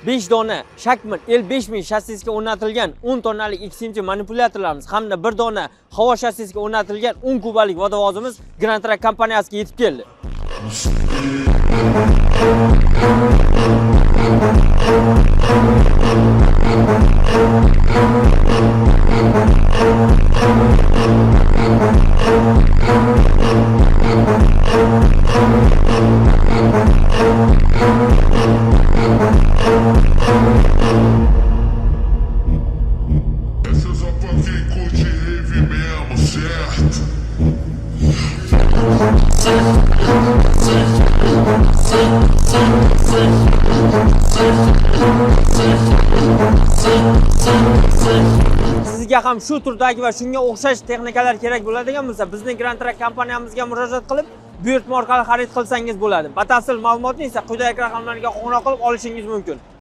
5 dona Shakman L5000 shassisiga o'rnatilgan 10 tonnalik XMC manipulyatorlarimiz hamda 1 dona havo shassisiga o'rnatilgan 10 kubalik vodovozimiz Grand Track kompaniyasiga yetib keldi. Essa só pra quem curte rave mesmo, certo? Sizga ham shu turdagi va shunga o'xshash texnikalar kerak bo'ladigan bo'lsa, bizning Grand Track kompaniyamizga murojaat qilib, buyurtma orqali xarid qilsangiz bo'ladi. Batafsil ma'lumotni esa quyidagi raqamlarga qo'ng'iroq qilib olishingiz mumkin.